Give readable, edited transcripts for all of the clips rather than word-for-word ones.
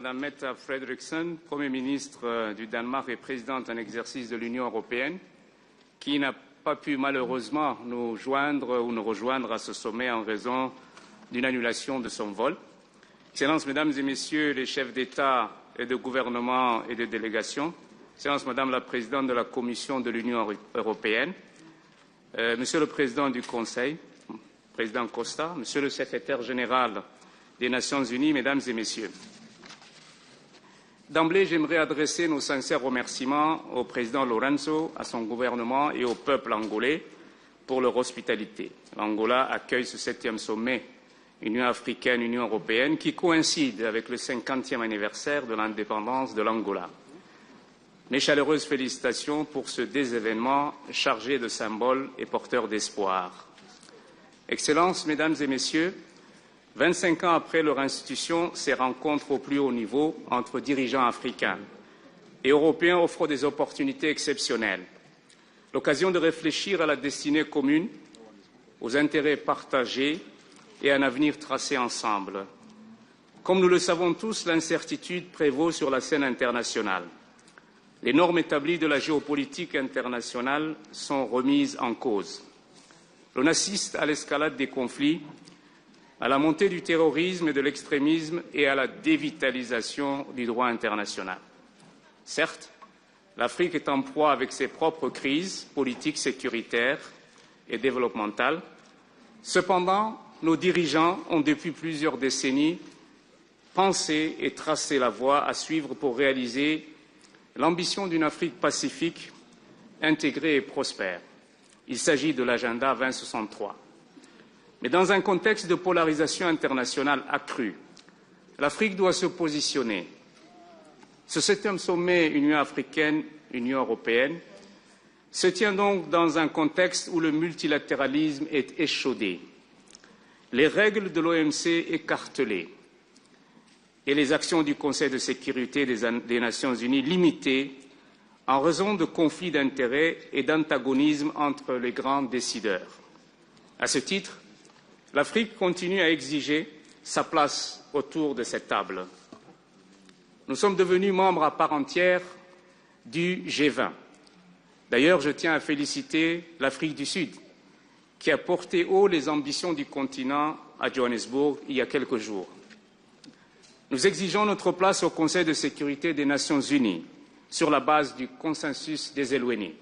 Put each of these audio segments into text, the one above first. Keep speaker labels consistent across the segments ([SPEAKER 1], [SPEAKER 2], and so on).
[SPEAKER 1] Madame Mette Frederiksen, Premier ministre du Danemark et présidente en exercice de l'Union européenne, qui n'a pas pu malheureusement nous joindre ou nous rejoindre à ce sommet en raison d'une annulation de son vol. Excellences, Mesdames et Messieurs les chefs d'État et de gouvernement et de délégation, Excellences, Madame la Présidente de la Commission de l'Union européenne, Monsieur le Président du Conseil, Président Costa, Monsieur le Secrétaire général des Nations unies, Mesdames et Messieurs. D'emblée, j'aimerais adresser nos sincères remerciements au président Lourenço, à son gouvernement et au peuple angolais pour leur hospitalité. L'Angola accueille ce 7e sommet Union africaine-Union européenne qui coïncide avec le 50e anniversaire de l'indépendance de l'Angola. Mes chaleureuses félicitations pour ce événement chargé de symboles et porteur d'espoir. Excellences, Mesdames et Messieurs, 25 ans après leur institution, ces rencontres au plus haut niveau entre dirigeants africains et européens offrent des opportunités exceptionnelles. L'occasion de réfléchir à la destinée commune, aux intérêts partagés et à un avenir tracé ensemble. Comme nous le savons tous, l'incertitude prévaut sur la scène internationale. Les normes établies de la géopolitique internationale sont remises en cause. On assiste à l'escalade des conflits, à la montée du terrorisme et de l'extrémisme et à la dévitalisation du droit international. Certes, l'Afrique est en proie avec ses propres crises politiques, sécuritaires et développementales. Cependant, nos dirigeants ont depuis plusieurs décennies pensé et tracé la voie à suivre pour réaliser l'ambition d'une Afrique pacifique, intégrée et prospère. Il s'agit de l'agenda 2063. Mais dans un contexte de polarisation internationale accrue, l'Afrique doit se positionner. Ce 7e sommet Union africaine-Union européenne se tient donc dans un contexte où le multilatéralisme est échaudé, les règles de l'OMC écartelées et les actions du Conseil de sécurité des Nations unies limitées en raison de conflits d'intérêts et d'antagonismes entre les grands décideurs. À ce titre, l'Afrique continue à exiger sa place autour de cette table. Nous sommes devenus membres à part entière du G20. D'ailleurs, je tiens à féliciter l'Afrique du Sud, qui a porté haut les ambitions du continent à Johannesburg il y a quelques jours. Nous exigeons notre place au Conseil de sécurité des Nations unies sur la base du consensus des Elouénis.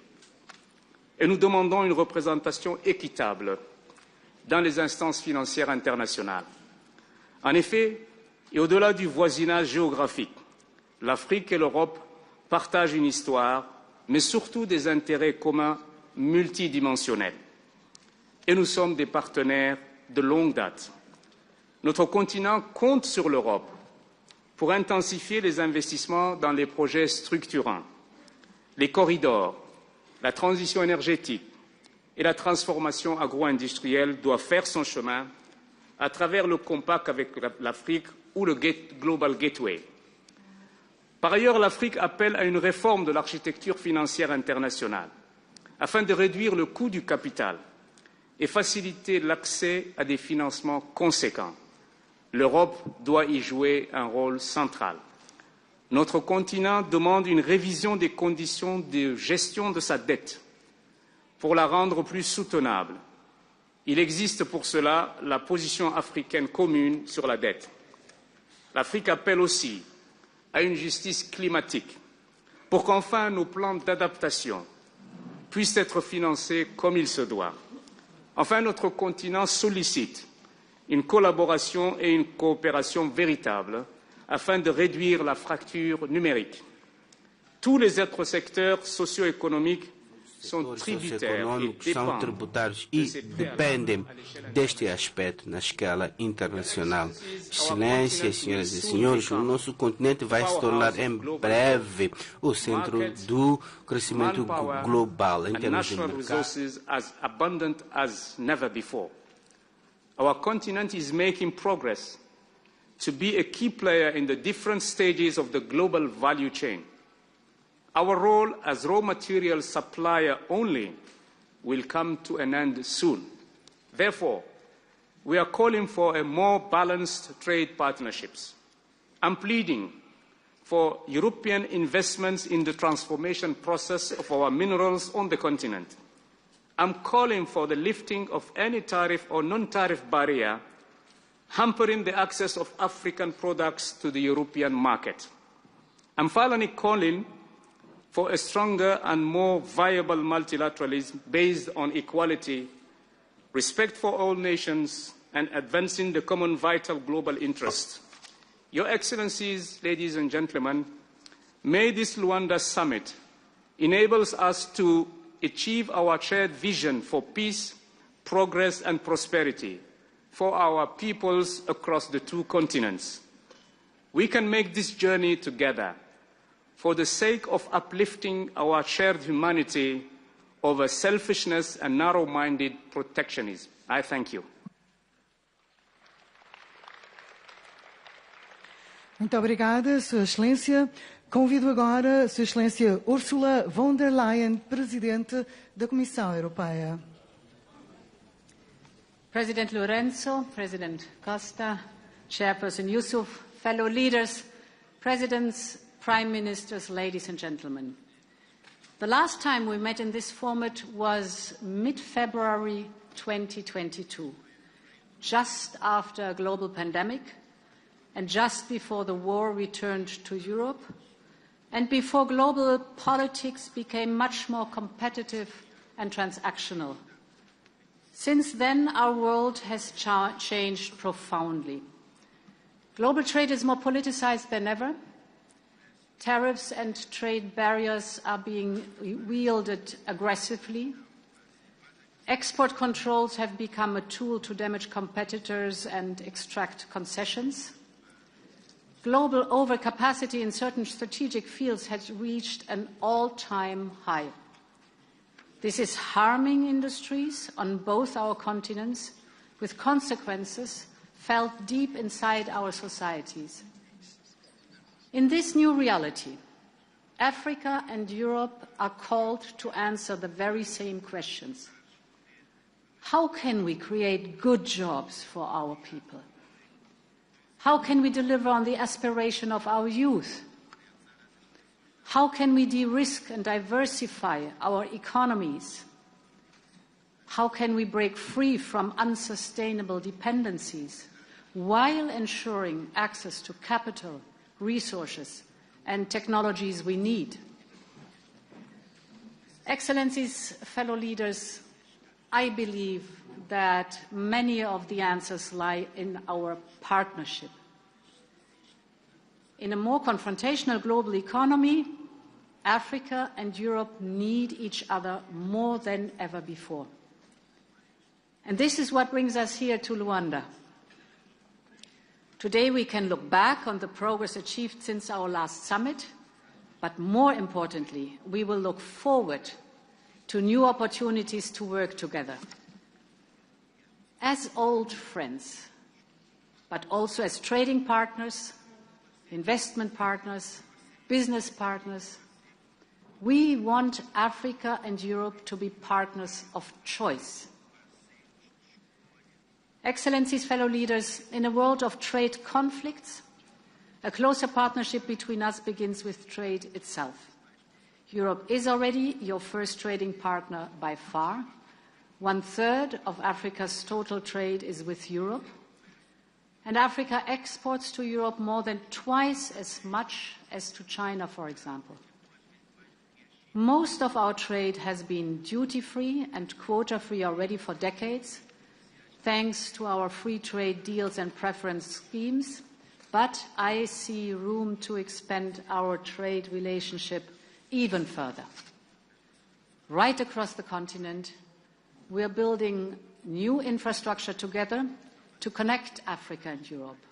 [SPEAKER 1] Et nous demandons une représentation équitable dans les instances financières internationales. En effet, et au-delà du voisinage géographique, l'Afrique et l'Europe partagent une histoire, mais surtout des intérêts communs multidimensionnels. Et nous sommes des partenaires de longue date. Notre continent compte sur l'Europe pour intensifier les investissements dans les projets structurants, les corridors, la transition énergétique, et la transformation agro-industrielle doit faire son chemin à travers le compact avec l'Afrique ou le Global Gateway. Par ailleurs, l'Afrique appelle à une réforme de l'architecture financière internationale afin de réduire le coût du capital et faciliter l'accès à des financements conséquents. L'Europe doit y jouer un rôle central. Notre continent demande une révision des conditions de gestion de sa dette pour la rendre plus soutenable. Il existe pour cela la position africaine commune sur la dette. L'Afrique appelle aussi à une justice climatique pour qu'enfin nos plans d'adaptation puissent être financés comme il se doit. Enfin, notre continent sollicite une collaboration et une coopération véritables afin de réduire la fracture numérique. Tous les autres secteurs socio-économiques
[SPEAKER 2] econômicos são tributários e dependem deste aspecto na escala internacional. Excelências, senhoras e senhores, o nosso continente vai se tornar em breve o centro do crescimento global em termos de mercado.
[SPEAKER 1] Our continent is making progress to be a key player in the different stages of the global value chain. Our role as raw material supplier only will come to an end soon. Therefore, we are calling for a more balanced trade partnerships. I'm pleading for European investments in the transformation process of our minerals on the continent. I'm calling for the lifting of any tariff or non-tariff barrier hampering the access of African products to the European market. I'm finally calling for a stronger and more viable multilateralism based on equality, respect for all nations, and advancing the common vital global interest. Your Excellencies, ladies and gentlemen, may this Luanda summit enable us to achieve our shared vision for peace, progress and prosperity for our peoples across the two continents. We can make this journey together for the sake of uplifting our shared humanity over selfishness and narrow-minded protectionism. I thank you.
[SPEAKER 3] Muito obrigada, Sua Excelência. Convido agora Sua Excelência Ursula von der Leyen, Presidente da Comissão Europeia.
[SPEAKER 4] President Lourenço, President Costa, Chairperson Yusuf, fellow leaders, Presidents, Prime Ministers, ladies and gentlemen. The last time we met in this format was mid-February 2022, just after a global pandemic and just before the war returned to Europe and before global politics became much more competitive and transactional. Since then, our world has changed profoundly. Global trade is more politicized than ever. Tariffs and trade barriers are being wielded aggressively. Export controls have become a tool to damage competitors and extract concessions. Global overcapacity in certain strategic fields has reached an all-time high. This is harming industries on both our continents, with consequences felt deep inside our societies. In this new reality, Africa and Europe are called to answer the very same questions. How can we create good jobs for our people? How can we deliver on the aspiration of our youth? How can we de-risk and diversify our economies? How can we break free from unsustainable dependencies while ensuring access to capital, resources and technologies we need? Excellencies, fellow leaders, I believe that many of the answers lie in our partnership. In a more confrontational global economy, Africa and Europe need each other more than ever before. And this is what brings us here to Luanda. Today we can look back on the progress achieved since our last summit, but more importantly, we will look forward to new opportunities to work together. As old friends, but also as trading partners, investment partners, business partners, we want Africa and Europe to be partners of choice. Excellencies, fellow leaders, in a world of trade conflicts, a closer partnership between us begins with trade itself. Europe is already your first trading partner by far. 1/3 of Africa's total trade is with Europe, and Africa exports to Europe more than twice as much as to China, for example. Most of our trade has been duty-free and quota-free already for decades, thanks to our free trade deals and preference schemes, but I see room to expand our trade relationship even further. Right across the continent, we are building new infrastructure together to connect Africa and Europe.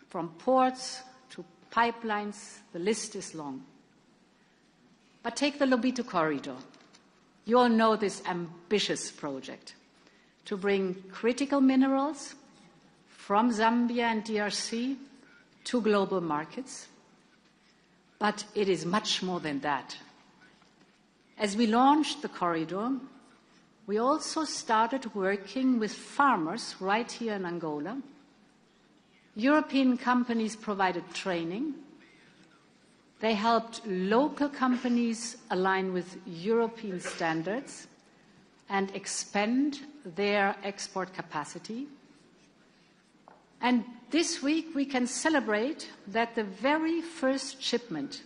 [SPEAKER 4] From ports to pipelines, the list is long. But take the Lobito Corridor. You all know this ambitious project to bring critical minerals from Zambia and DRC to global markets. But it is much more than that. As we launched the corridor, we also started working with farmers right here in Angola. European companies provided training, They helped local companies align with European standards and expand their export capacity. And this week we can celebrate that the very first shipment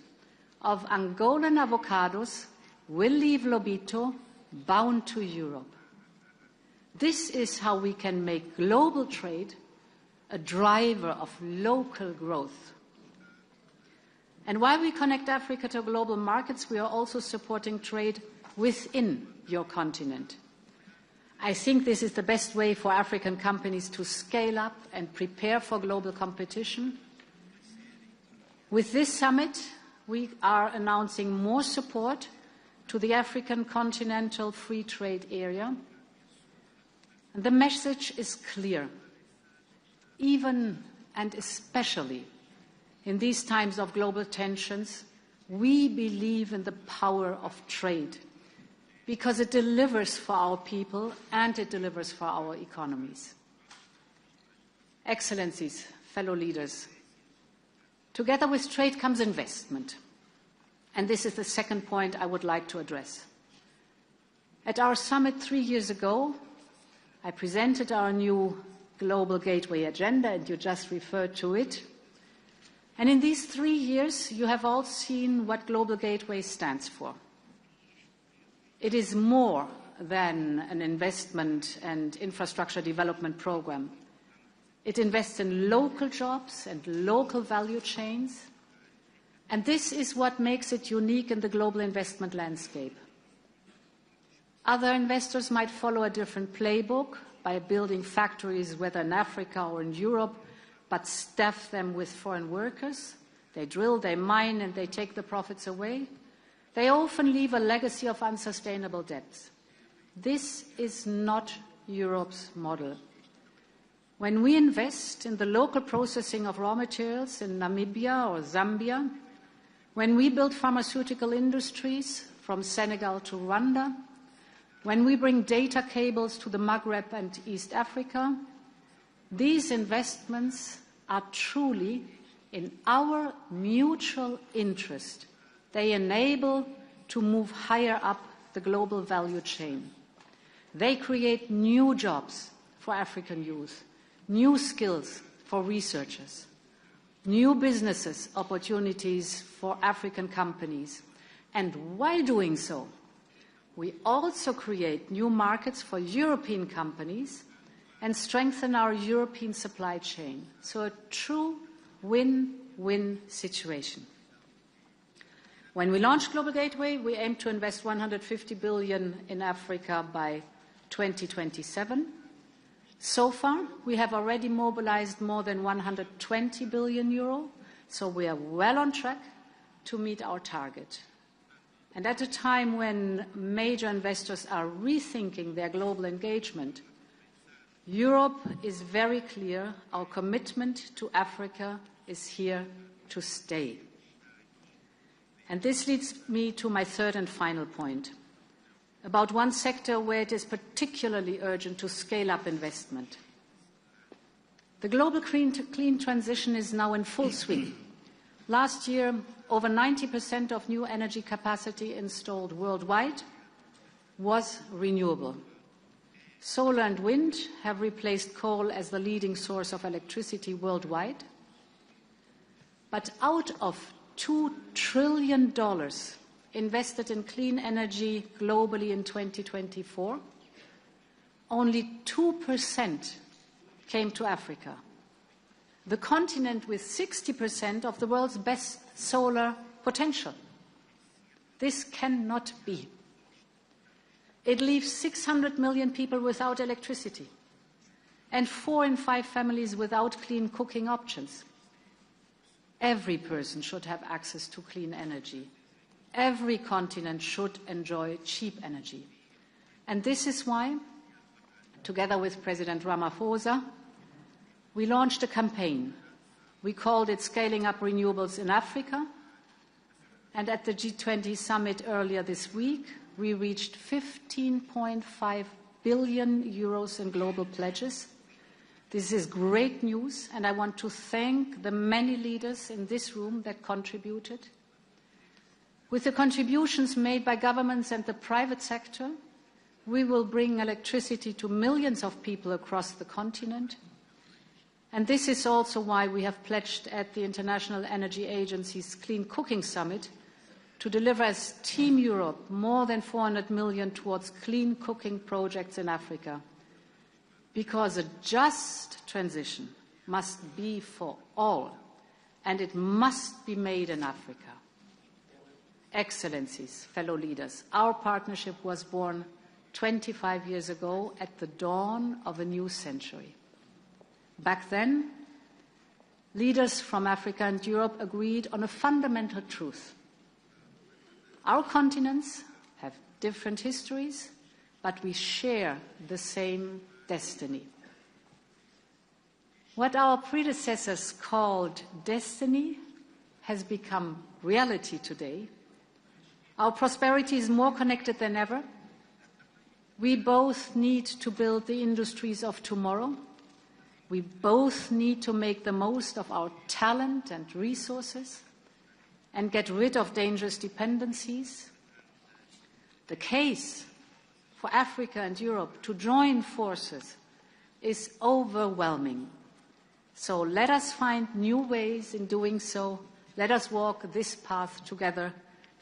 [SPEAKER 4] of Angolan avocados will leave Lobito bound to Europe. This is how we can make global trade a driver of local growth. And while we connect Africa to global markets, we are also supporting trade within your continent. I think this is the best way for African companies to scale up and prepare for global competition. With this summit, we are announcing more support to the African Continental Free Trade Area. And the message is clear. Even and especially in these times of global tensions, we believe in the power of trade because it delivers for our people and it delivers for our economies. Excellencies, fellow leaders, together with trade comes investment. And this is the second point I would like to address. At our summit 3 years ago, I presented our new Global Gateway Agenda, and you just referred to it. And in these 3 years, you have all seen what Global Gateway stands for. It is more than an investment and infrastructure development program. It invests in local jobs and local value chains. And this is what makes it unique in the global investment landscape. Other investors might follow a different playbook by building factories, whether in Africa or in Europe, but staff them with foreign workers. They drill, they mine, and they take the profits away. They often leave a legacy of unsustainable debts. This is not Europe's model. When we invest in the local processing of raw materials in Namibia or Zambia, when we build pharmaceutical industries from Senegal to Rwanda, when we bring data cables to the Maghreb and East Africa, these investments are truly in our mutual interest. They enable to move higher up the global value chain. They create new jobs for African youth, new skills for researchers, new businesses opportunities for African companies. And while doing so, we also create new markets for European companies and strengthen our European supply chain. So a true win-win situation. When we launched Global Gateway, we aimed to invest 150 billion in Africa by 2027. So far, we have already mobilized more than 120 billion euro, so we are well on track to meet our target. And at a time when major investors are rethinking their global engagement, Europe is very clear. Our commitment to Africa is here to stay. And this leads me to my third and final point, about one sector where it is particularly urgent to scale up investment. The global clean transition is now in full swing. Last year, over 90% of new energy capacity installed worldwide was renewable. Solar and wind have replaced coal as the leading source of electricity worldwide. But out of $2 trillion invested in clean energy globally in 2024, only 2% came to Africa, the continent with 60% of the world's best solar potential. This cannot be. It leaves 600 million people without electricity and 4 in 5 families without clean cooking options. Every person should have access to clean energy. Every continent should enjoy cheap energy. And this is why, together with President Ramaphosa, we launched a campaign. We called it Scaling Up Renewables in Africa. And at the G20 summit earlier this week, we reached 15.5 billion euros in global pledges. This is great news, and I want to thank the many leaders in this room that contributed. With the contributions made by governments and the private sector, we will bring electricity to millions of people across the continent. And this is also why we have pledged at the International Energy Agency's Clean Cooking Summit to deliver as Team Europe more than 400 million towards clean cooking projects in Africa. Because a just transition must be for all, and it must be made in Africa. Excellencies, fellow leaders, our partnership was born 25 years ago at the dawn of a new century. Back then, leaders from Africa and Europe agreed on a fundamental truth. Our continents have different histories, but we share the same destiny. What our predecessors called destiny has become reality today. Our prosperity is more connected than ever. We both need to build the industries of tomorrow. We both need to make the most of our talent and resources and get rid of dangerous dependencies. The case for Africa and Europe to join forces is overwhelming. So let us find new ways in doing so. Let us walk this path together.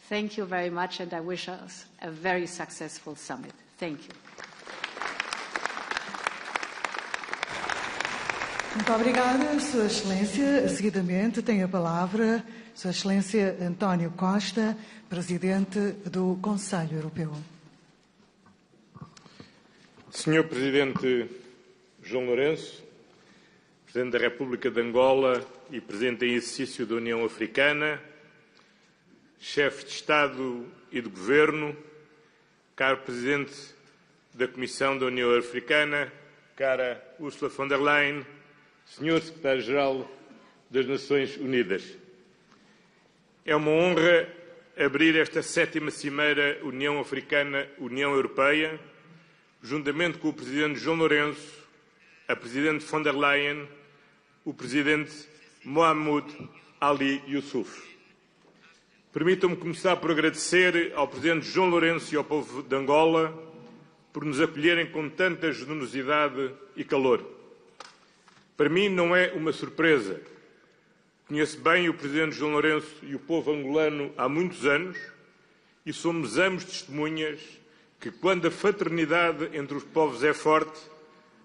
[SPEAKER 4] Thank you very much, and I wish us a very successful summit. Thank you.
[SPEAKER 3] Muito obrigada, Sua Excelência. Seguidamente tem a palavra Sua Excelência António Costa, Presidente do Conselho Europeu.
[SPEAKER 5] Senhor Presidente João Lourenço, Presidente da República de Angola e Presidente em exercício da União Africana, Chefe de Estado e de Governo, caro Presidente da Comissão da União Africana, cara Ursula von der Leyen, Senhor Secretário-Geral das Nações Unidas. É uma honra abrir esta 7ª Cimeira União Africana-União Europeia, juntamente com o Presidente João Lourenço, a Presidente von der Leyen, o Presidente Mohamed Ali Youssouf. Permitam-me começar por agradecer ao Presidente João Lourenço e ao povo de Angola por nos acolherem com tanta generosidade e calor. Para mim não é uma surpresa. Conheço bem o Presidente João Lourenço e o povo angolano há muitos anos e somos ambos testemunhas que, quando a fraternidade entre os povos é forte,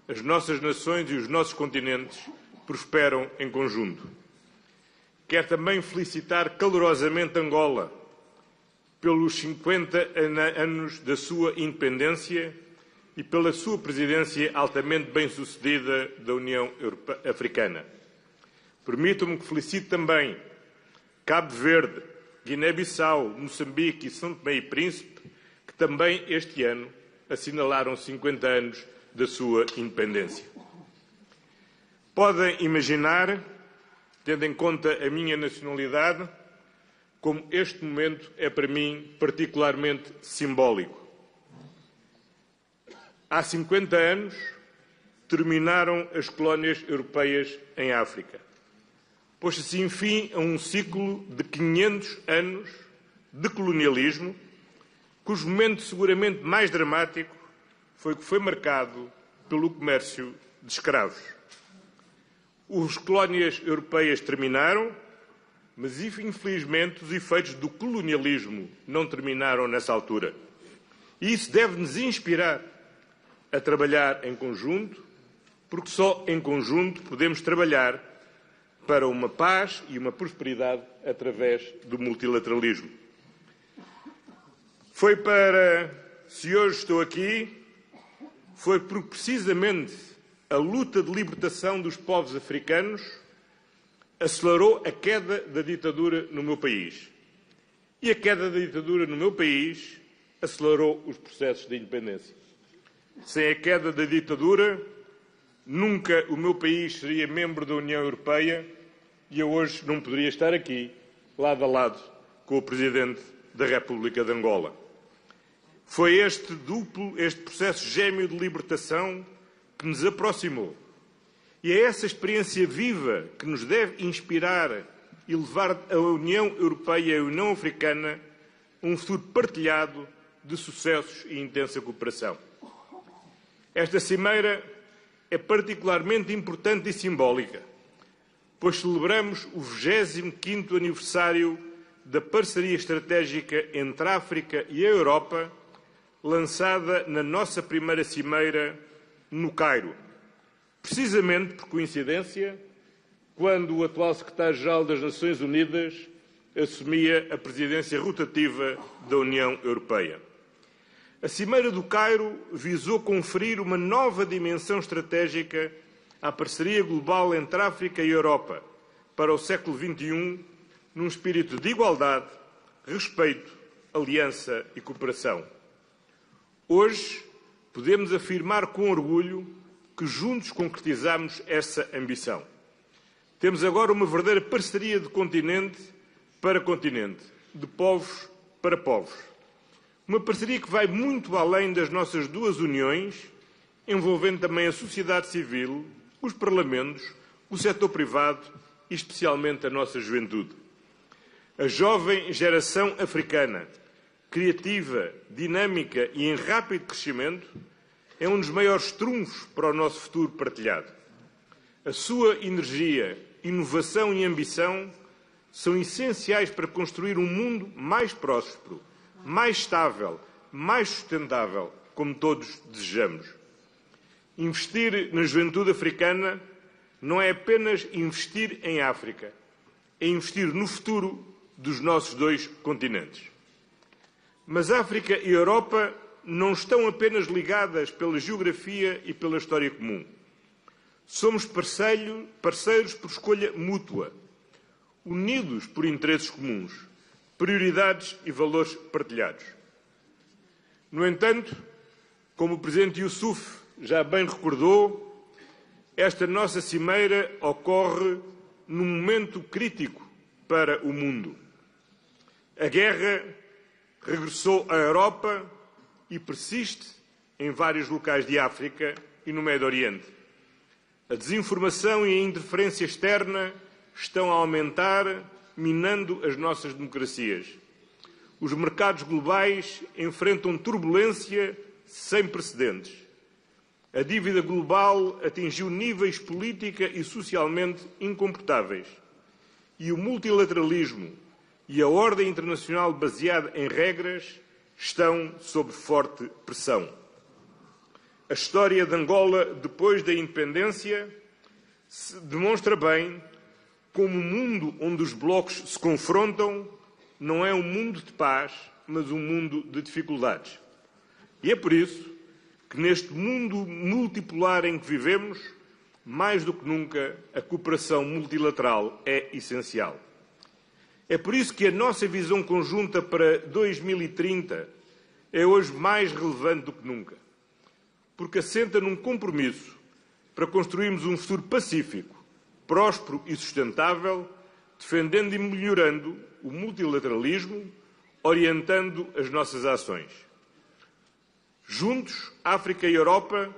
[SPEAKER 5] as nossas nações e os nossos continentes prosperam em conjunto. Quero também felicitar calorosamente Angola pelos 50 anos da sua independência e pela sua presidência altamente bem-sucedida da União Africana. Permitam-me que felicite também Cabo Verde, Guiné-Bissau, Moçambique e São Tomé e Príncipe, que também este ano assinalaram 50 anos da sua independência. Podem imaginar, tendo em conta a minha nacionalidade, como este momento é para mim particularmente simbólico. Há 50 anos terminaram as colónias europeias em África. Pôs-se assim fim a um ciclo de 500 anos de colonialismo, cujo momento seguramente mais dramático foi marcado pelo comércio de escravos. As colónias europeias terminaram, mas infelizmente os efeitos do colonialismo não terminaram nessa altura. E isso deve-nos inspirar a trabalhar em conjunto, porque só em conjunto podemos trabalhar para uma paz e uma prosperidade através do multilateralismo. Se hoje estou aqui, foi porque precisamente a luta de libertação dos povos africanos acelerou a queda da ditadura no meu país. E a queda da ditadura no meu país acelerou os processos de independência. Sem a queda da ditadura, nunca o meu país seria membro da União Europeia e eu hoje não poderia estar aqui, lado a lado, com o Presidente da República de Angola. Foi este processo gêmeo de libertação que nos aproximou. E é essa experiência viva que nos deve inspirar e levar a União Europeia e a União Africana um futuro partilhado de sucessos e intensa cooperação. Esta cimeira é particularmente importante e simbólica, pois celebramos o 25º aniversário da parceria estratégica entre a África e a Europa, lançada na nossa primeira cimeira no Cairo, precisamente por coincidência, quando o atual secretário-geral das Nações Unidas assumia a presidência rotativa da União Europeia. A Cimeira do Cairo visou conferir uma nova dimensão estratégica à parceria global entre a África e a Europa para o século XXI, num espírito de igualdade, respeito, aliança e cooperação. Hoje, podemos afirmar com orgulho que juntos concretizamos essa ambição. Temos agora uma verdadeira parceria de continente para continente, de povos para povos. Uma parceria que vai muito além das nossas duas uniões, envolvendo também a sociedade civil, os parlamentos, o setor privado e especialmente a nossa juventude. A jovem geração africana, criativa, dinâmica e em rápido crescimento, é um dos maiores trunfos para o nosso futuro partilhado. A sua energia, inovação e ambição são essenciais para construir um mundo mais próspero, mais estável, mais sustentável, como todos desejamos. Investir na juventude africana não é apenas investir em África, é investir no futuro dos nossos dois continentes. Mas África e Europa não estão apenas ligadas pela geografia e pela história comum. Somos parceiros por escolha mútua, unidos por interesses comuns, prioridades e valores partilhados. No entanto, como o Presidente Youssouf já bem recordou, esta nossa cimeira ocorre num momento crítico para o mundo. A guerra regressou à Europa e persiste em vários locais de África e no Médio Oriente. A desinformação e a interferência externa estão a aumentar, minando as nossas democracias. Os mercados globais enfrentam turbulência sem precedentes. A dívida global atingiu níveis política e socialmente incomportáveis. E o multilateralismo e a ordem internacional baseada em regras estão sob forte pressão. A história de Angola, depois da independência, demonstra bem como o mundo onde os blocos se confrontam não é um mundo de paz, mas um mundo de dificuldades. E é por isso que neste mundo multipolar em que vivemos, mais do que nunca, a cooperação multilateral é essencial. É por isso que a nossa visão conjunta para 2030 é hoje mais relevante do que nunca, porque assenta num compromisso para construirmos um futuro pacífico, próspero e sustentável, defendendo e melhorando o multilateralismo, orientando as nossas ações. Juntos, África e Europa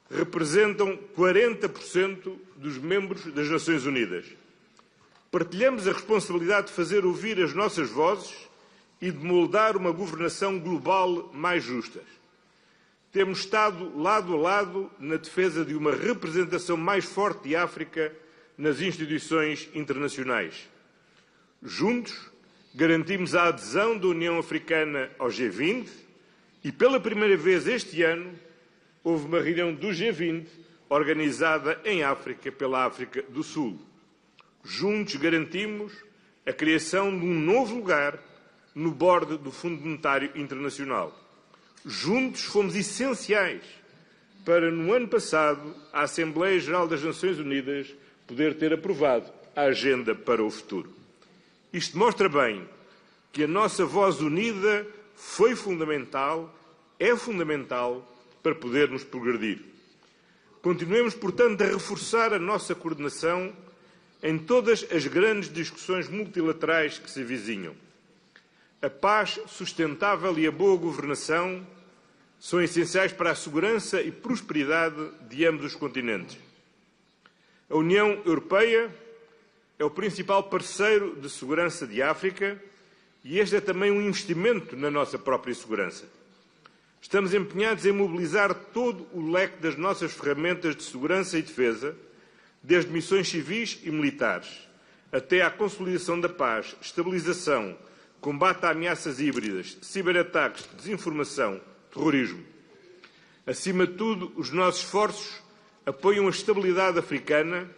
[SPEAKER 5] representam 40% dos membros das Nações Unidas. Partilhamos a responsabilidade de fazer ouvir as nossas vozes e de moldar uma governação global mais justa. Temos estado lado a lado na defesa de uma representação mais forte de África nas instituições internacionais. Juntos, garantimos a adesão da União Africana ao G20 e, pela primeira vez este ano, houve uma reunião do G20 organizada em África pela África do Sul. Juntos garantimos a criação de um novo lugar no board do Fundo Monetário Internacional. Juntos fomos essenciais para, no ano passado, a Assembleia Geral das Nações Unidas poder ter aprovado a Agenda para o Futuro. Isto mostra bem que a nossa voz unida foi fundamental, é fundamental para podermos progredir. Continuemos, portanto, a reforçar a nossa coordenação em todas as grandes discussões multilaterais que se avizinham. A paz sustentável e a boa governação são essenciais para a segurança e prosperidade de ambos os continentes. A União Europeia é o principal parceiro de segurança de África E este é também um investimento na nossa própria segurança. Estamos empenhados em mobilizar todo o leque das nossas ferramentas de segurança e defesa, desde missões civis e militares, até à consolidação da paz, estabilização, combate a ameaças híbridas, ciberataques, desinformação, terrorismo. Acima de tudo, os nossos esforços apoiam a estabilidade africana,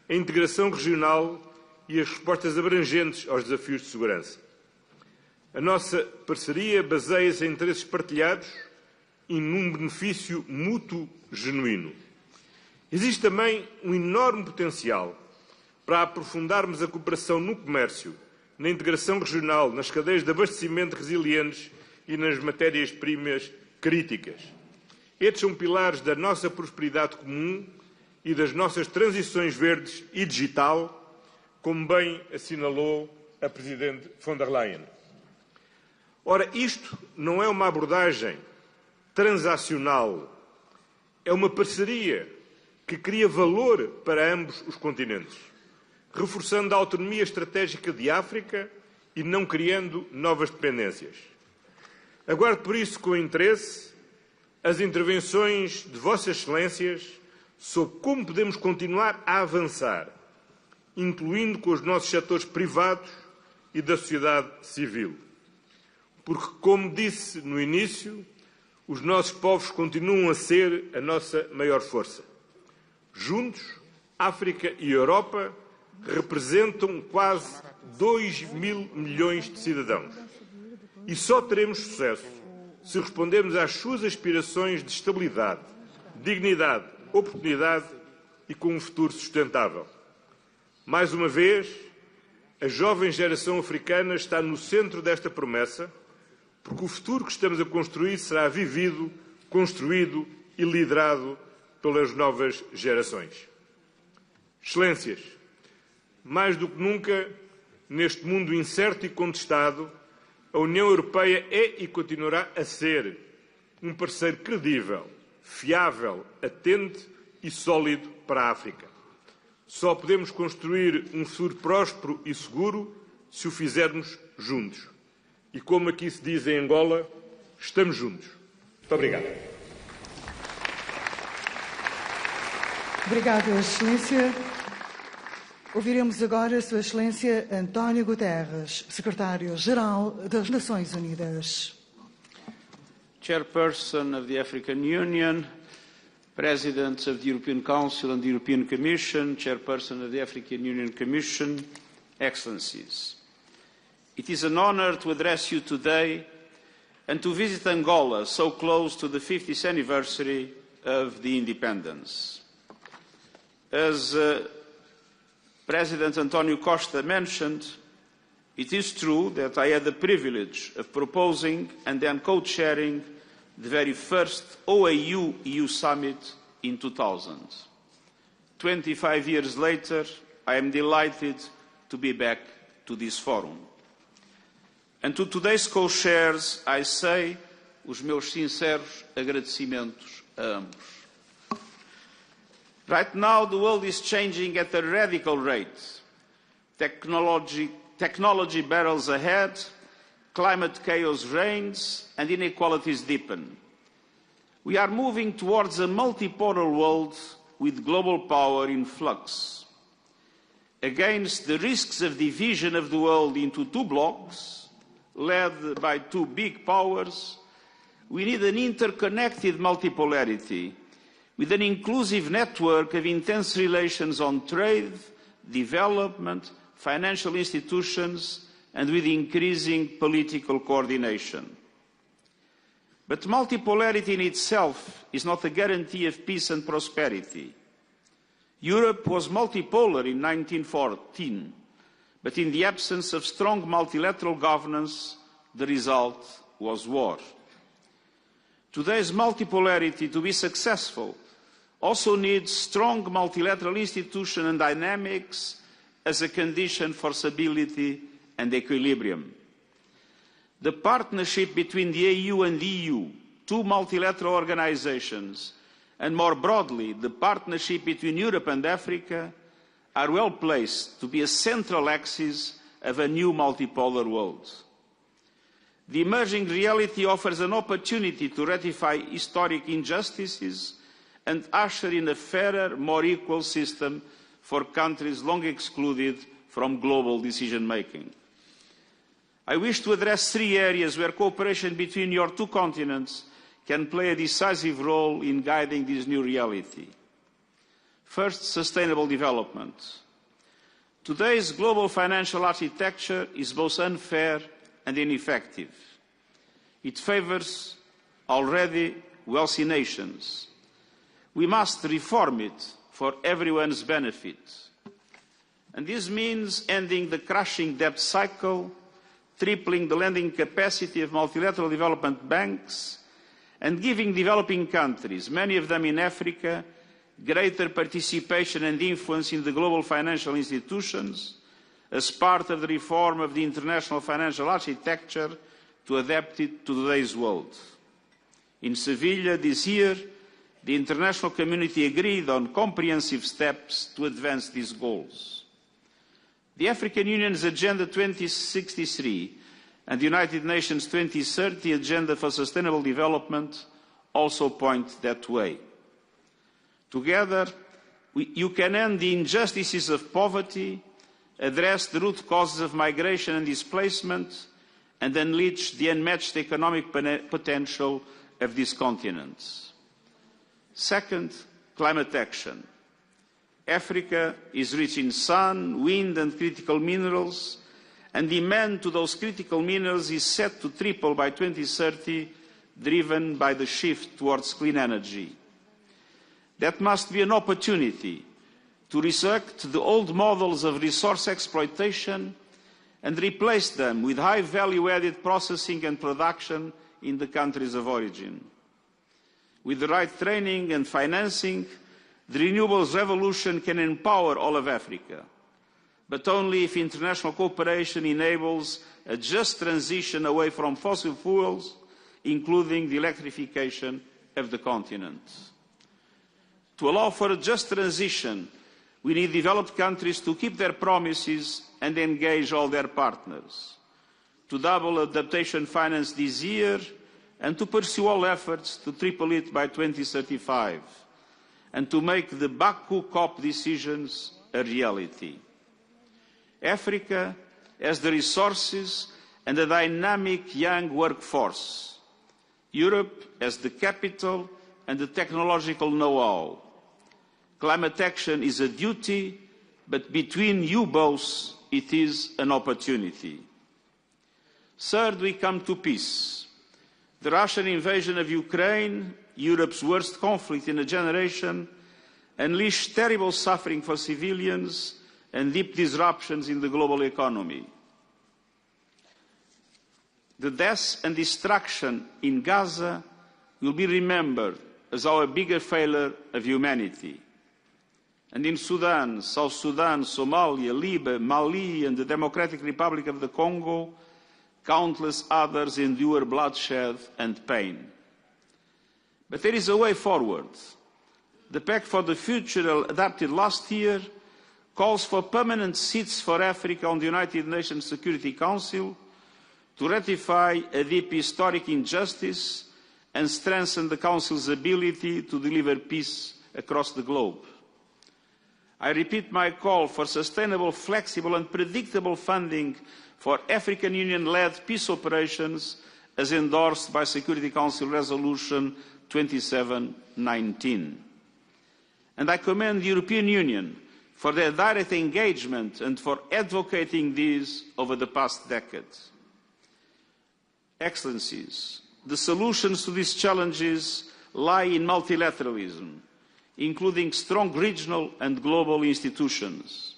[SPEAKER 5] a integração regional e as respostas abrangentes aos desafios de segurança. A nossa parceria baseia-se em interesses partilhados e num benefício mútuo genuíno. Existe também um enorme potencial para aprofundarmos a cooperação no comércio, na integração regional, nas cadeias de abastecimento resilientes e nas matérias-primas críticas. Estes são pilares da nossa prosperidade comum e das nossas transições verdes e digital, como bem assinalou a Presidente von der Leyen. Ora, isto não é uma abordagem transacional, é uma parceria que cria valor para ambos os continentes, reforçando a autonomia estratégica de África e não criando novas dependências. Aguardo por isso com interesse as intervenções de Vossas Excelências sobre como podemos continuar a avançar, incluindo com os nossos setores privados e da sociedade civil. Porque, como disse no início, os nossos povos continuam a ser a nossa maior força. Juntos, África e Europa representam quase 2.000 milhões de cidadãos. E só teremos sucesso se respondermos às suas aspirações de estabilidade, dignidade, oportunidade e com um futuro sustentável. Mais uma vez, a jovem geração africana está no centro desta promessa, porque o futuro que estamos a construir será vivido, construído e liderado pelas novas gerações. Excelências, mais do que nunca, neste mundo incerto e contestado, a União Europeia é e continuará a ser um parceiro credível, fiável, atento e sólido para a África. Só podemos construir um futuro próspero e seguro se o fizermos juntos. E como aqui se diz em Angola, estamos juntos. Muito obrigado.
[SPEAKER 3] Obrigado, Excelência. Ouviremos agora Sua Excelência António Guterres, Secretário-Geral das Nações Unidas.
[SPEAKER 6] Chairperson of the African Union, Presidents of the European Council and the European Commission, Chairperson of the African Union Commission, Excellencies. It is an honor to address you today and to visit Angola, so close to the 50th anniversary of the independence. As President António Costa mentioned, it is true that I had the privilege of proposing and then co-chairing the very first OAU-EU summit in 2000. 25 years later, I am delighted to be back to this forum. And to today's co-chairs, I say os meus sinceros agradecimentos a ambos. Right now, the world is changing at a radical rate. Technology barrels ahead, climate chaos reigns, and inequalities deepen. We are moving towards a multipolar world with global power in flux. Against the risks of division of the world into two blocks, led by two big powers, we need an interconnected multipolarity with an inclusive network of intense relations on trade, development, financial institutions, and with increasing political coordination. But multipolarity in itself is not a guarantee of peace and prosperity. Europe was multipolar in 1914, but in the absence of strong multilateral governance, the result was war. Today's multipolarity, to be successful, also needs strong multilateral institutions and dynamics as a condition for stability and equilibrium. The partnership between the AU and the EU, two multilateral organizations, and more broadly, the partnership between Europe and Africa, are well placed to be a central axis of a new multipolar world. The emerging reality offers an opportunity to ratify historic injustices and usher in a fairer, more equal system for countries long excluded from global decision-making. I wish to address 3 areas where cooperation between your 2 continents can play a decisive role in guiding this new reality. First, sustainable development. Today's global financial architecture is both unfair and ineffective. It favours already wealthy nations. We must reform it for everyone's benefit. And this means ending the crushing debt cycle, tripling the lending capacity of multilateral development banks, and giving developing countries, many of them in Africa, greater participation and influence in the global financial institutions as part of the reform of the international financial architecture to adapt it to today's world. In Seville this year, the international community agreed on comprehensive steps to advance these goals. The African Union's Agenda 2063 and the United Nations 2030 Agenda for Sustainable Development also point that way. Together, you can end the injustices of poverty, address the root causes of migration and displacement, and unleash the unmatched economic potential of these continents. Second, climate action. Africa is rich in sun, wind and critical minerals, and demand to those critical minerals is set to triple by 2030, driven by the shift towards clean energy. That must be an opportunity to resurrect the old models of resource exploitation and replace them with high value-added processing and production in the countries of origin. With the right training and financing, the renewables revolution can empower all of Africa, but only if international cooperation enables a just transition away from fossil fuels, including the electrification of the continent. To allow for a just transition, we need developed countries to keep their promises and engage all their partners, to double adaptation finance this year and to pursue all efforts to triple it by 2035, and to make the Baku COP decisions a reality. Africa has the resources and a dynamic young workforce. Europe has the capital and the technological know-how. Climate action is a duty, but between you both, it is an opportunity. Third, we come to peace. The Russian invasion of Ukraine, Europe's worst conflict in a generation, unleashed terrible suffering for civilians and deep disruptions in the global economy. The deaths and destruction in Gaza will be remembered as our bigger failure of humanity. And in Sudan, South Sudan, Somalia, Libya, Mali and the Democratic Republic of the Congo, countless others endure bloodshed and pain. But there is a way forward. The Pact for the Future, adopted last year, calls for permanent seats for Africa on the United Nations Security Council to ratify a deep historic injustice and strengthen the Council's ability to deliver peace across the globe. I repeat my call for sustainable, flexible and predictable funding for African Union-led peace operations as endorsed by Security Council Resolution 2719. And I commend the European Union for their direct engagement and for advocating this over the past decade. Excellencies, the solutions to these challenges lie in multilateralism, including strong regional and global institutions.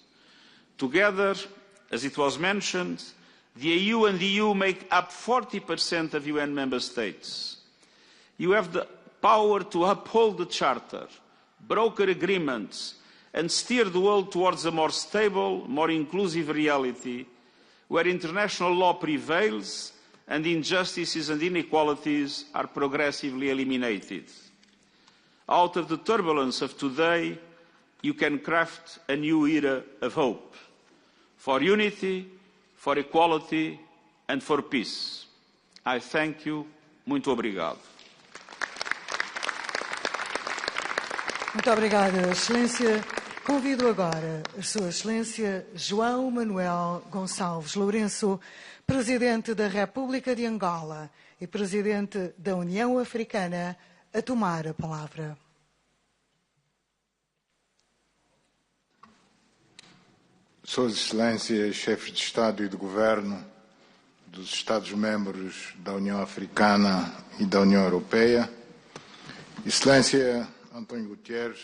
[SPEAKER 6] Together, as it was mentioned, the EU and the EU make up 40% of UN member states. You have the power to uphold the Charter, broker agreements, and steer the world towards a more stable, more inclusive reality, where international law prevails and injustices and inequalities are progressively eliminated. Out of the turbulence of today, you can craft a new era of hope, for unity, for equality, and for peace. I thank you. Muito obrigado.
[SPEAKER 3] Muito obrigada, Excelência. Convido agora a Sua Excelência João Manuel Gonçalves Lourenço, Presidente da República de Angola e Presidente da União Africana, a tomar a palavra.
[SPEAKER 7] Suas Excelências, chefes de Estado e de Governo dos Estados-membros da União Africana e da União Europeia, Excelência António Guterres,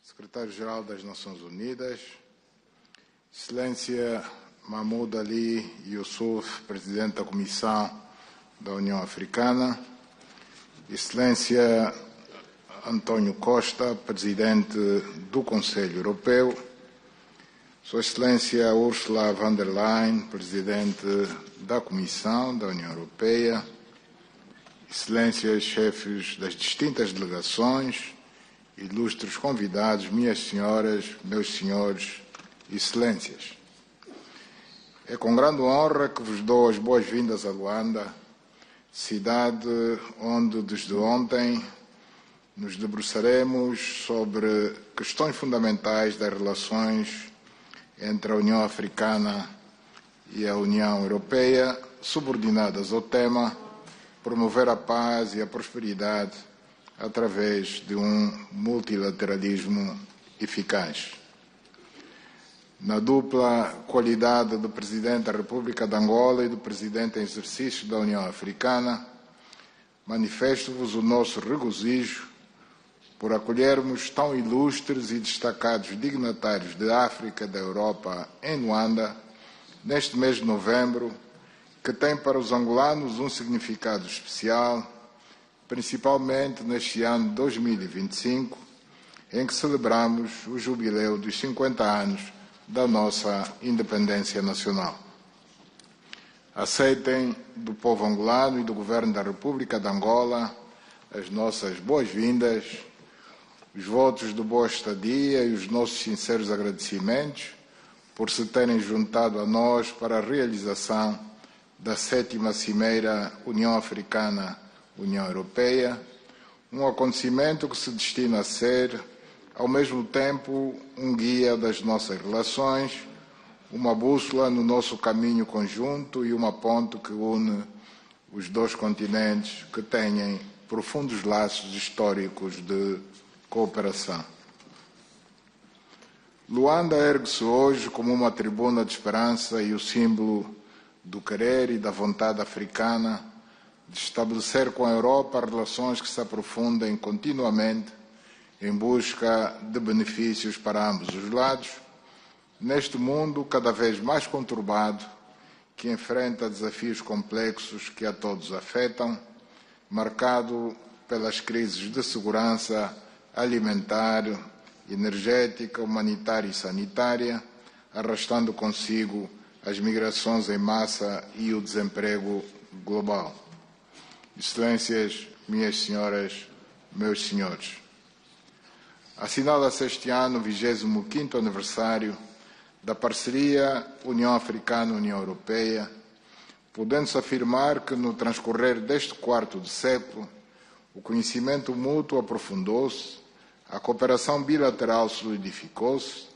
[SPEAKER 7] Secretário-Geral das Nações Unidas, Excelência Mahmoud Ali Youssouf, Presidente da Comissão da União Africana, Excelência António Costa, Presidente do Conselho Europeu, Sua Excelência Ursula von der Leyen, Presidente da Comissão da União Europeia, Excelências, chefes das distintas delegações, ilustres convidados, minhas senhoras, meus senhores, excelências. É com grande honra que vos dou as boas-vindas a Luanda, cidade onde desde ontem nos debruçaremos sobre questões fundamentais das relações entre a União Africana e a União Europeia, subordinadas ao tema promover a paz e a prosperidade através de um multilateralismo eficaz. Na dupla qualidade de Presidente da República de Angola e do Presidente em exercício da União Africana, manifesto-vos o nosso regozijo por acolhermos tão ilustres e destacados dignatários da África e da Europa em Luanda, neste mês de novembro, que tem para os angolanos um significado especial, principalmente neste ano de 2025, em que celebramos o jubileu dos 50 anos da nossa independência nacional. Aceitem do povo angolano e do Governo da República de Angola as nossas boas-vindas, os votos de boa estadia e os nossos sinceros agradecimentos por se terem juntado a nós para a realização da 7ª Cimeira União Africana-União Europeia, um acontecimento que se destina a ser, ao mesmo tempo, um guia das nossas relações, uma bússola no nosso caminho conjunto e uma ponte que une os dois continentes que têm profundos laços históricos de cooperação. Luanda ergue-se hoje como uma tribuna de esperança e o símbolo do querer e da vontade africana de estabelecer com a Europa relações que se aprofundem continuamente em busca de benefícios para ambos os lados, neste mundo cada vez mais conturbado, que enfrenta desafios complexos que a todos afetam, marcado pelas crises de segurança alimentar, energética, humanitária e sanitária, arrastando consigo as migrações em massa e o desemprego global. Excelências, minhas senhoras, meus senhores, assinala-se este ano o 25º aniversário da parceria União Africana-União Europeia, podendo-se afirmar que no transcorrer deste quarto de século o conhecimento mútuo aprofundou-se, a cooperação bilateral solidificou-se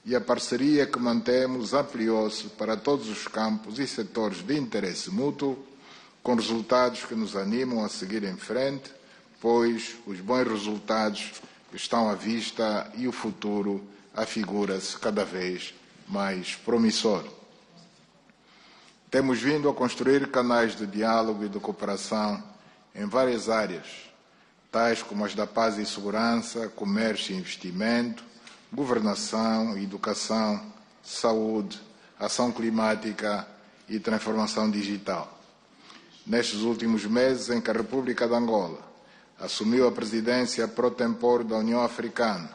[SPEAKER 7] e a parceria que mantemos ampliou-se para todos os campos e setores de interesse mútuo, com resultados que nos animam a seguir em frente, pois os bons resultados estão à vista e o futuro afigura-se cada vez mais promissor. Temos vindo a construir canais de diálogo e de cooperação em várias áreas, tais como as da paz e segurança, comércio e investimento, governação, educação, saúde, ação climática e transformação digital. Nestes últimos meses em que a República de Angola assumiu a presidência pro tempore da União Africana,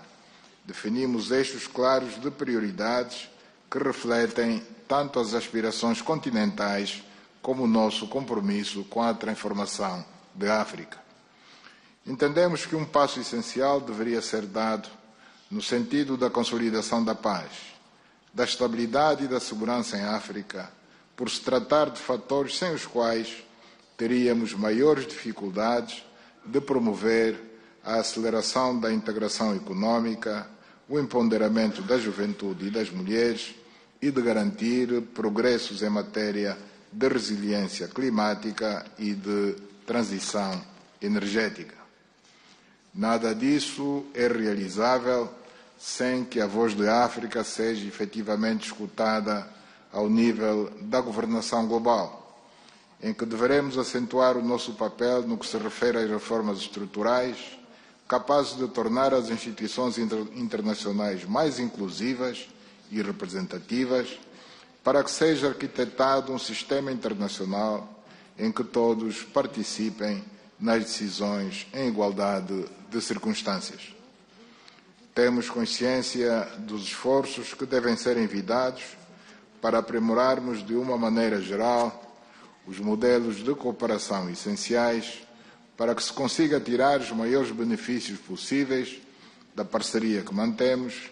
[SPEAKER 7] definimos eixos claros de prioridades que refletem tanto as aspirações continentais como o nosso compromisso com a transformação da África. Entendemos que um passo essencial deveria ser dado no sentido da consolidação da paz, da estabilidade e da segurança em África, por se tratar de fatores sem os quais teríamos maiores dificuldades de promover a aceleração da integração econômica, o empoderamento da juventude e das mulheres e de garantir progressos em matéria de resiliência climática e de transição energética. Nada disso é realizável sem que a voz da África seja efetivamente escutada ao nível da governação global, em que deveremos acentuar o nosso papel no que se refere às reformas estruturais, capazes de tornar as instituições internacionais mais inclusivas e representativas, para que seja arquitetado um sistema internacional em que todos participem nas decisões em igualdade de circunstâncias. Temos consciência dos esforços que devem ser envidados para aprimorarmos de uma maneira geral os modelos de cooperação essenciais para que se consiga tirar os maiores benefícios possíveis da parceria que mantemos,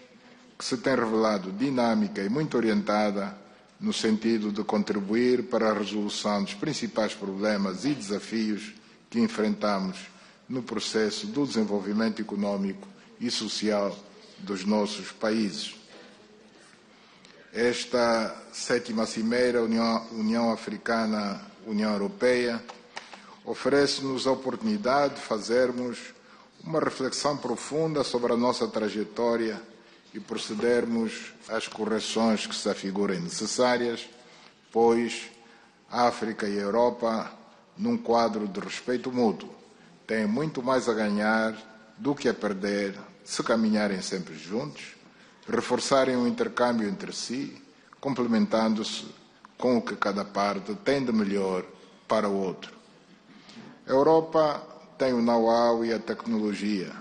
[SPEAKER 7] que se tem revelado dinâmica e muito orientada no sentido de contribuir para a resolução dos principais problemas e desafios que enfrentamos no processo do desenvolvimento econômico e social dos nossos países. Esta 7ª Cimeira União Africana-União Europeia oferece-nos a oportunidade de fazermos uma reflexão profunda sobre a nossa trajetória e procedermos às correções que se afigurem necessárias, pois a África e a Europa, num quadro de respeito mútuo, têm muito mais a ganhar do que a perder se caminharem sempre juntos, reforçarem o intercâmbio entre si, complementando-se com o que cada parte tem de melhor para o outro. A Europa tem o know-how e a tecnologia.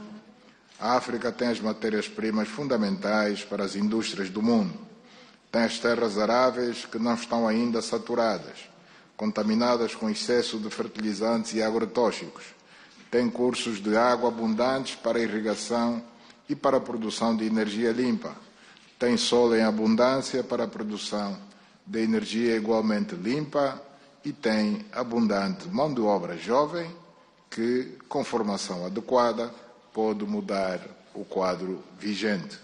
[SPEAKER 7] A África tem as matérias-primas fundamentais para as indústrias do mundo. Tem as terras aráveis que não estão ainda saturadas, contaminadas com excesso de fertilizantes e agrotóxicos. Tem cursos de água abundantes para a irrigação e para a produção de energia limpa. Tem sol em abundância para a produção de energia igualmente limpa e tem abundante mão de obra jovem que, com formação adequada, pode mudar o quadro vigente.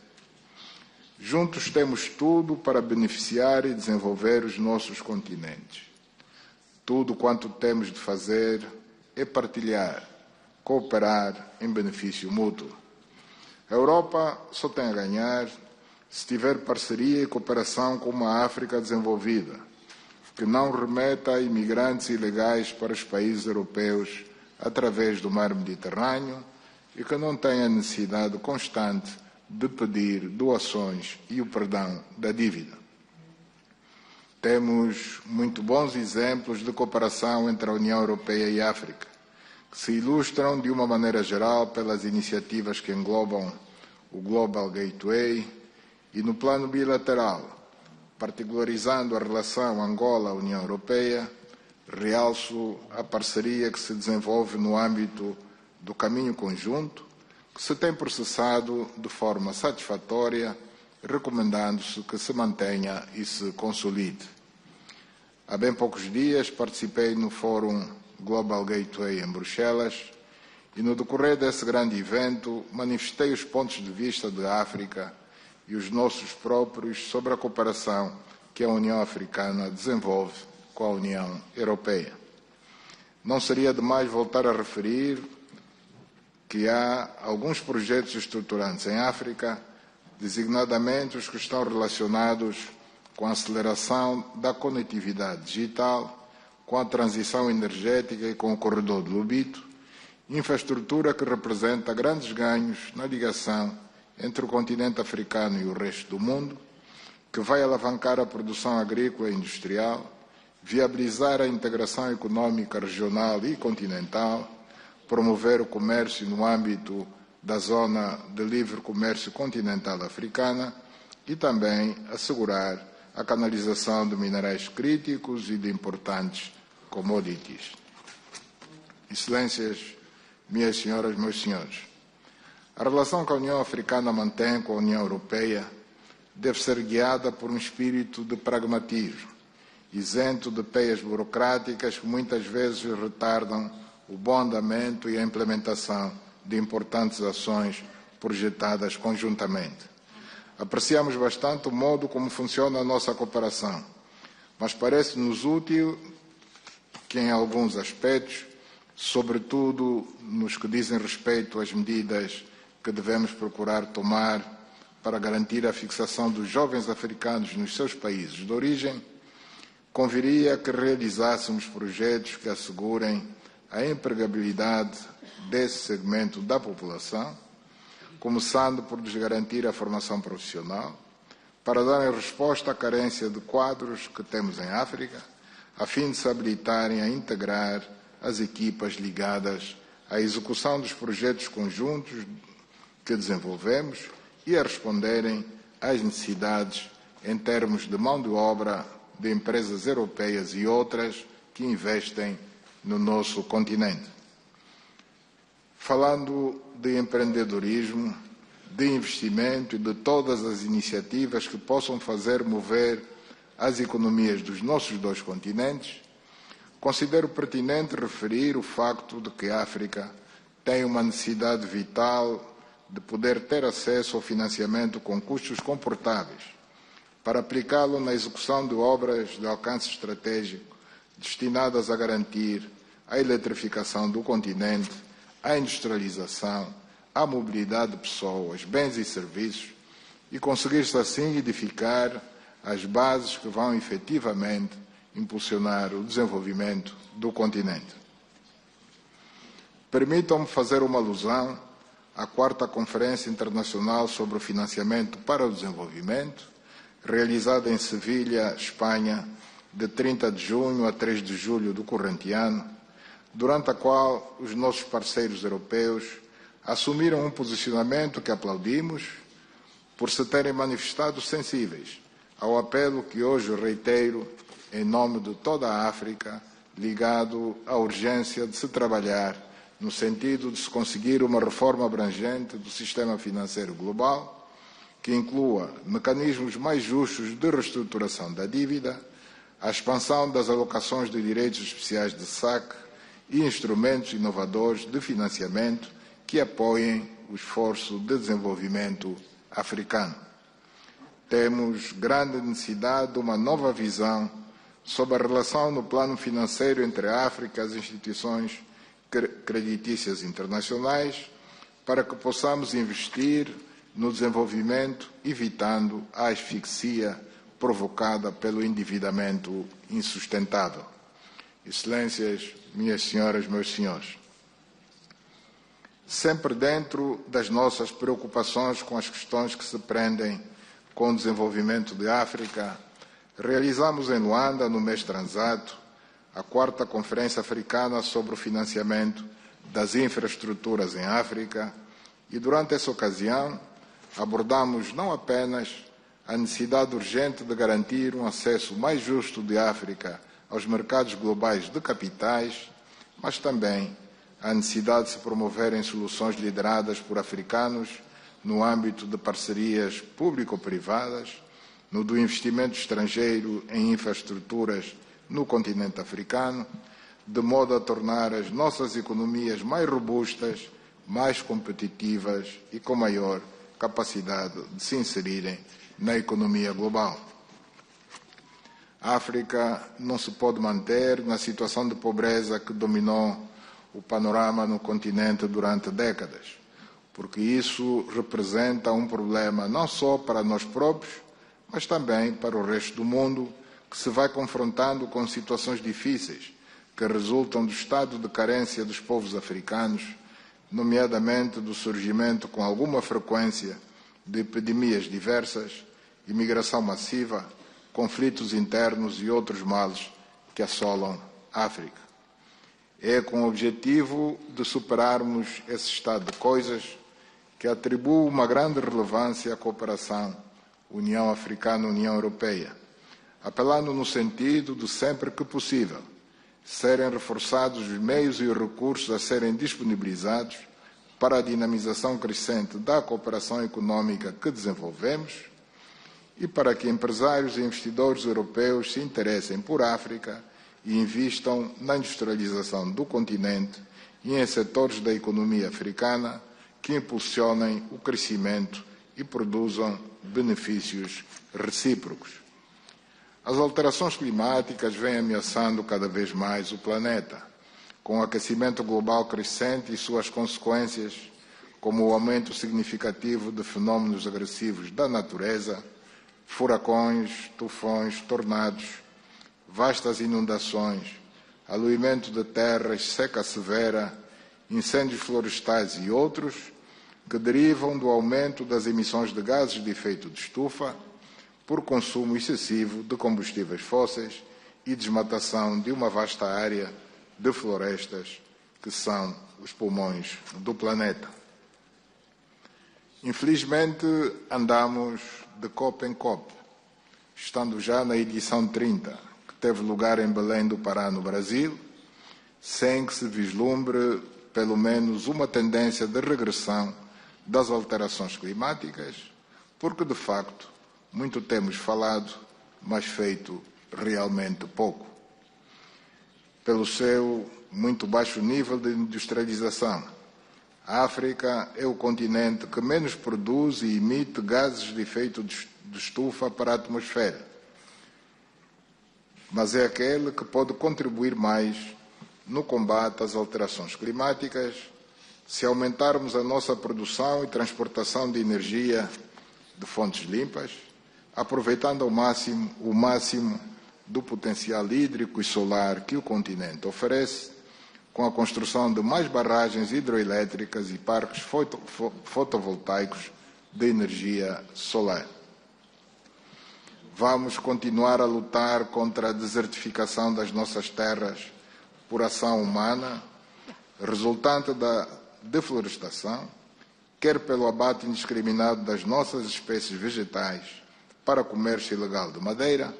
[SPEAKER 7] Juntos temos tudo para beneficiar e desenvolver os nossos continentes. Tudo quanto temos de fazer é partilhar, cooperar em benefício mútuo. A Europa só tem a ganhar se tiver parceria e cooperação com uma África desenvolvida, que não remeta imigrantes ilegais para os países europeus através do mar Mediterrâneo e que não tenha necessidade constante de pedir doações e o perdão da dívida. Temos muito bons exemplos de cooperação entre a União Europeia e a África, que se ilustram de uma maneira geral pelas iniciativas que englobam o Global Gateway e no plano bilateral, particularizando a relação Angola-União Europeia, realço a parceria que se desenvolve no âmbito do caminho conjunto, que se tem processado de forma satisfatória, recomendando-se que se mantenha e se consolide. Há bem poucos dias participei no Fórum Global Gateway em Bruxelas e no decorrer desse grande evento manifestei os pontos de vista da África e os nossos próprios sobre a cooperação que a União Africana desenvolve com a União Europeia. Não seria demais voltar a referir que há alguns projetos estruturantes em África, designadamente os que estão relacionados com a aceleração da conectividade digital, com a transição energética e com o corredor de Lobito, infraestrutura que representa grandes ganhos na ligação entre o continente africano e o resto do mundo, que vai alavancar a produção agrícola e industrial, viabilizar a integração econômica regional e continental, promover o comércio no âmbito da Zona de Livre Comércio Continental Africana e também assegurar a canalização de minerais críticos e de importantes commodities. Excelências, minhas senhoras, meus senhores, a relação que a União Africana mantém com a União Europeia deve ser guiada por um espírito de pragmatismo isento de peias burocráticas que muitas vezes retardam o bom andamento e a implementação de importantes ações projetadas conjuntamente. Apreciamos bastante o modo como funciona a nossa cooperação, mas parece-nos útil que, em alguns aspectos, sobretudo nos que dizem respeito às medidas que devemos procurar tomar para garantir a fixação dos jovens africanos nos seus países de origem, conviria que realizássemos projetos que assegurem a empregabilidade desse segmento da população, começando por lhes garantir a formação profissional, para darem resposta à carência de quadros que temos em África, a fim de se habilitarem a integrar as equipas ligadas à execução dos projetos conjuntos que desenvolvemos e a responderem às necessidades em termos de mão de obra de empresas europeias e outras que investem no nosso continente. Falando de empreendedorismo, de investimento e de todas as iniciativas que possam fazer mover as economias dos nossos dois continentes, considero pertinente referir o facto de que a África tem uma necessidade vital de poder ter acesso ao financiamento com custos comportáveis, para aplicá-lo na execução de obras de alcance estratégico destinadas a garantir a eletrificação do continente, a industrialização, a mobilidade de pessoas, bens e serviços e conseguir-se assim edificar as bases que vão efetivamente impulsionar o desenvolvimento do continente. Permitam-me fazer uma alusão à 4ª Conferência Internacional sobre o Financiamento para o Desenvolvimento, realizada em Sevilha, Espanha, de 30 de junho a 3 de julho do corrente ano, durante a qual os nossos parceiros europeus assumiram um posicionamento que aplaudimos por se terem manifestado sensíveis ao apelo que hoje reitero em nome de toda a África, ligado à urgência de se trabalhar no sentido de se conseguir uma reforma abrangente do sistema financeiro global, que inclua mecanismos mais justos de reestruturação da dívida, a expansão das alocações de direitos especiais de saque e instrumentos inovadores de financiamento que apoiem o esforço de desenvolvimento africano. Temos grande necessidade de uma nova visão sobre a relação no plano financeiro entre a África e as instituições creditícias internacionais, para que possamos investir no desenvolvimento, evitando a asfixia provocada pelo endividamento insustentável. Excelências, minhas senhoras, meus senhores, sempre dentro das nossas preocupações com as questões que se prendem com o desenvolvimento de África, realizamos em Luanda, no mês transato, a 4ª Conferência Africana sobre o Financiamento das Infraestruturas em África e, durante essa ocasião, abordamos não apenas a necessidade urgente de garantir um acesso mais justo de África aos mercados globais de capitais, mas também a necessidade de se promoverem soluções lideradas por africanos no âmbito de parcerias público-privadas, no do investimento estrangeiro em infraestruturas no continente africano, de modo a tornar as nossas economias mais robustas, mais competitivas e com maior capacidade de se inserirem na economia global. A África não se pode manter na situação de pobreza que dominou o panorama no continente durante décadas, porque isso representa um problema não só para nós próprios, mas também para o resto do mundo, que se vai confrontando com situações difíceis que resultam do estado de carência dos povos africanos, nomeadamente do surgimento com alguma frequência de epidemias diversas, imigração massiva, conflitos internos e outros males que assolam a África. É com o objetivo de superarmos esse estado de coisas que atribuo uma grande relevância à cooperação União Africana-União Europeia, apelando no sentido de, sempre que possível, serem reforçados os meios e os recursos a serem disponibilizados para a dinamização crescente da cooperação econômica que desenvolvemos e para que empresários e investidores europeus se interessem por África e investam na industrialização do continente e em setores da economia africana que impulsionem o crescimento e produzam benefícios recíprocos. As alterações climáticas vêm ameaçando cada vez mais o planeta, com o aquecimento global crescente e suas consequências, como o aumento significativo de fenômenos agressivos da natureza, furacões, tufões, tornados, vastas inundações, aluimento de terras, seca severa, incêndios florestais e outros, que derivam do aumento das emissões de gases de efeito de estufa por consumo excessivo de combustíveis fósseis e desmatação de uma vasta área de florestas que são os pulmões do planeta. Infelizmente, andamos de copo em copo, estando já na edição 30, que teve lugar em Belém do Pará, no Brasil, sem que se vislumbre pelo menos uma tendência de regressão das alterações climáticas, porque, de facto, muito temos falado, mas feito realmente pouco. Pelo seu muito baixo nível de industrialização, a África é o continente que menos produz e emite gases de efeito de estufa para a atmosfera, mas é aquele que pode contribuir mais no combate às alterações climáticas se aumentarmos a nossa produção e transportação de energia de fontes limpas, aproveitando ao máximo o máximo do potencial hídrico e solar que o continente oferece, com a construção de mais barragens hidroelétricas e parques fotovoltaicos de energia solar. Vamos continuar a lutar contra a desertificação das nossas terras por ação humana, resultante da deflorestação, quer pelo abate indiscriminado das nossas espécies vegetais para comércio ilegal de madeira,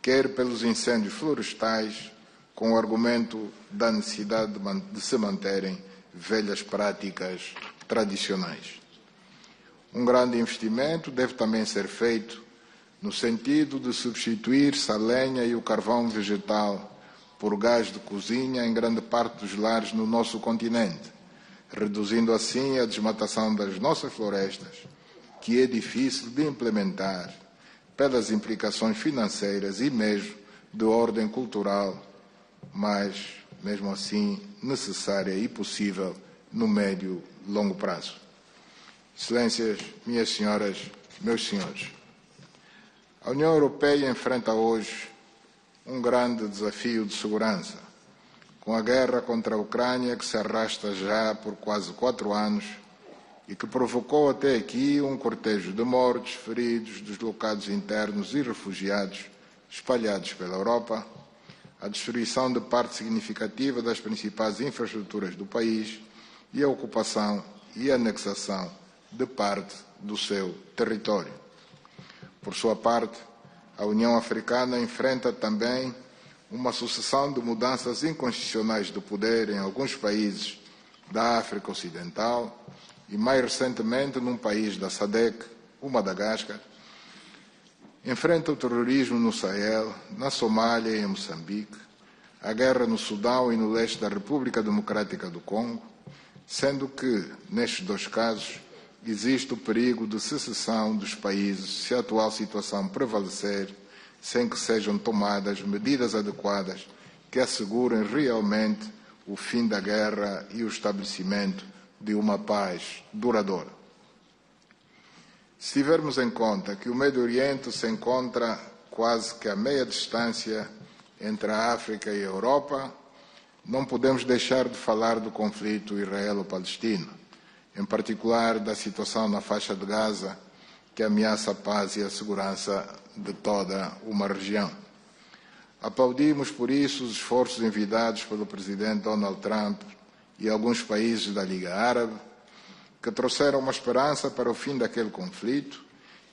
[SPEAKER 7] quer pelos incêndios florestais, com o argumento da necessidade de se manterem velhas práticas tradicionais. Um grande investimento deve também ser feito no sentido de substituir-se a lenha e o carvão vegetal por gás de cozinha em grande parte dos lares no nosso continente, reduzindo assim a desmatação das nossas florestas, que é difícil de implementar pelas implicações financeiras e mesmo de ordem cultural, mas, mesmo assim, necessária e possível no médio e longo prazo. Excelências, minhas senhoras, meus senhores, a União Europeia enfrenta hoje um grande desafio de segurança, com a guerra contra a Ucrânia que se arrasta já por quase 4 anos e que provocou até aqui um cortejo de mortos, feridos, deslocados internos e refugiados espalhados pela Europa, a destruição de parte significativa das principais infraestruturas do país e a ocupação e anexação de parte do seu território. Por sua parte, a União Africana enfrenta também uma sucessão de mudanças inconstitucionais de poder em alguns países da África Ocidental e, mais recentemente, num país da SADC, o Madagascar. Enfrenta o terrorismo no Sahel, na Somália e em Moçambique, a guerra no Sudão e no leste da República Democrática do Congo, sendo que, nestes 2 casos, existe o perigo de secessão dos países se a atual situação prevalecer, sem que sejam tomadas medidas adequadas que assegurem realmente o fim da guerra e o estabelecimento de uma paz duradoura. Se tivermos em conta que o Médio Oriente se encontra quase que a meia distância entre a África e a Europa, não podemos deixar de falar do conflito israelo-palestino, em particular da situação na faixa de Gaza, que ameaça a paz e a segurança de toda uma região. Aplaudimos, por isso, os esforços envidados pelo presidente Donald Trump e alguns países da Liga Árabe, que trouxeram uma esperança para o fim daquele conflito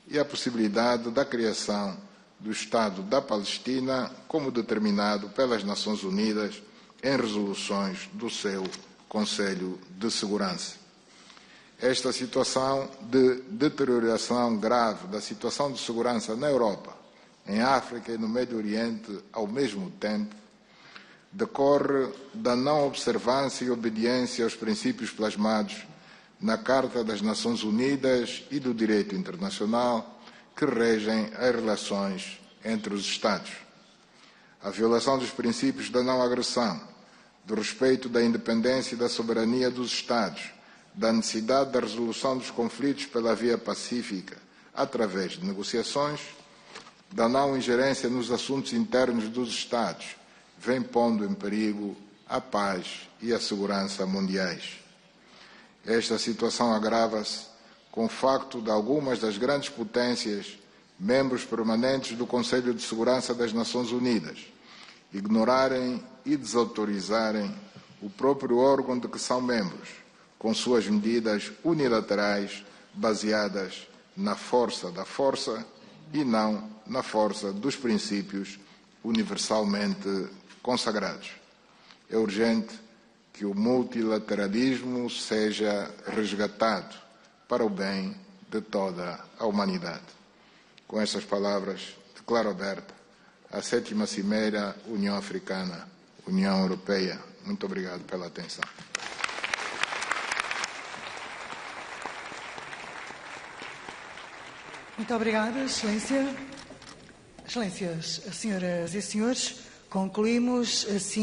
[SPEAKER 7] e a possibilidade da criação do Estado da Palestina, como determinado pelas Nações Unidas em resoluções do seu Conselho de Segurança. esta situação de deterioração grave da situação de segurança na Europa, em África e no Médio Oriente ao mesmo tempo, decorre da não observância e obediência aos princípios plasmados na Carta das Nações Unidas e do direito internacional que regem as relações entre os Estados. A violação dos princípios da não agressão, do respeito da independência e da soberania dos Estados, da necessidade da resolução dos conflitos pela via pacífica através de negociações, da não ingerência nos assuntos internos dos Estados, vem pondo em perigo a paz e a segurança mundiais. Esta situação agrava-se com o facto de algumas das grandes potências, membros permanentes do Conselho de Segurança das Nações Unidas, ignorarem e desautorizarem o próprio órgão de que são membros, com suas medidas unilaterais baseadas na força da força e não na força dos princípios universalmente consagrados. É urgente que o multilateralismo seja resgatado para o bem de toda a humanidade. Com estas palavras, declaro aberta a 7ª Cimeira União Africana-União Europeia. Muito obrigado pela atenção.
[SPEAKER 3] Muito obrigada, Excelência. Excelências, senhoras e senhores, concluímos assim